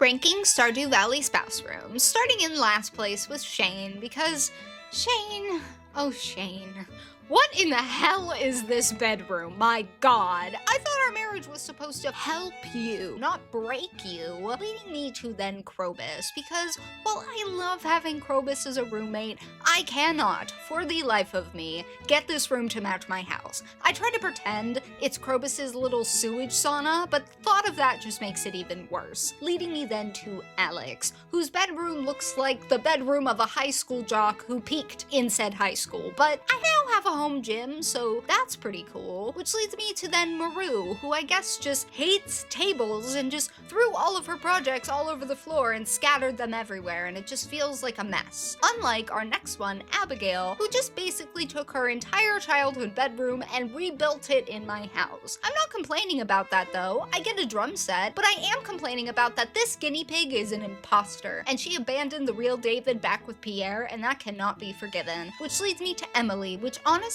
Ranking Stardew Valley spouse rooms, starting in last place with Shane, because Shane, oh Shane, what in the hell is this bedroom? My god. I thought our marriage was supposed to help you, not break you, leading me to then Krobus, because while I love having Krobus as a roommate, I cannot, for the life of me, get this room to match my house. I try to pretend it's Krobus's little sewage sauna, but thought of that just makes it even worse, leading me then to Alex, whose bedroom looks like the bedroom of a high school jock who peaked in said high school, but I now have a home gym, so that's pretty cool. Which leads me to then Maru, who I guess just hates tables and just threw all of her projects all over the floor and scattered them everywhere, and it just feels like a mess. Unlike our next one, Abigail, who just basically took her entire childhood bedroom and rebuilt it in my house. I'm not complaining about that though. I get a drum set, but I am complaining about that this guinea pig is an imposter, and she abandoned the real David back with Pierre, and that cannot be forgiven. Which leads me to Emily, which honestly,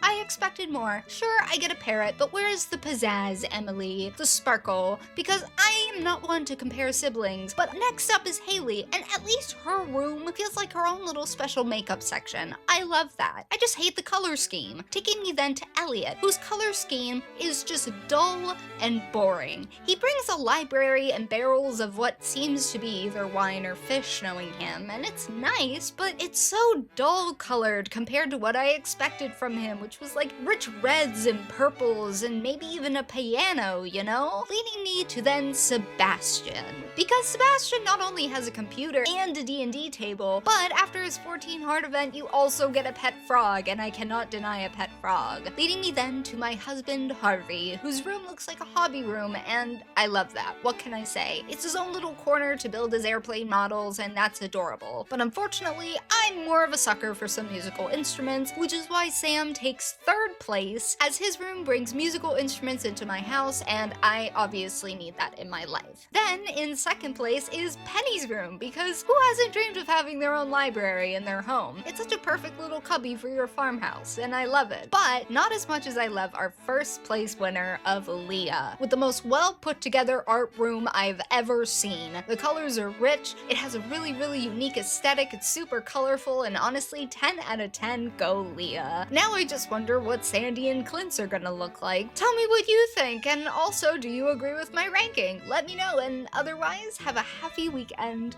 I expected more. Sure, I get a parrot, but where is the pizzazz, Emily? The sparkle? Because I am not one to compare siblings, but next up is Haley, and at least her room feels like her own little special makeup section. I love that. I just hate the color scheme. Taking me then to Elliot, whose color scheme is just dull and boring. He brings a library and barrels of what seems to be either wine or fish, knowing him, and it's nice, but it's so dull colored compared to what I expected from him, which was like rich reds and purples and maybe even a piano, you know? Leading me to then Sebastian. Because Sebastian not only has a computer and a D&D table, but after his 14 heart event, you also get a pet frog, and I cannot deny a pet frog. Leading me then to my husband, Harvey, whose room looks like a hobby room, and I love that. What can I say? It's his own little corner to build his airplane models, and that's adorable. But unfortunately, I'm more of a sucker for some musical instruments, which is why Sam takes third place, as his room brings musical instruments into my house, and I obviously need that in my life. Then, in second place is Penny's room, because who hasn't dreamed of having their own library in their home? It's such a perfect little cubby for your farmhouse, and I love it. But not as much as I love our first place winner of Leah, with the most well put together art room I've ever seen. The colors are rich, it has a really unique aesthetic, it's super colorful, and honestly, 10 out of 10, go Leah. Now I just wonder what Sandy and Clint's are gonna look like. Tell me what you think, and also, do you agree with my ranking? Let me know, and otherwise, have a happy weekend.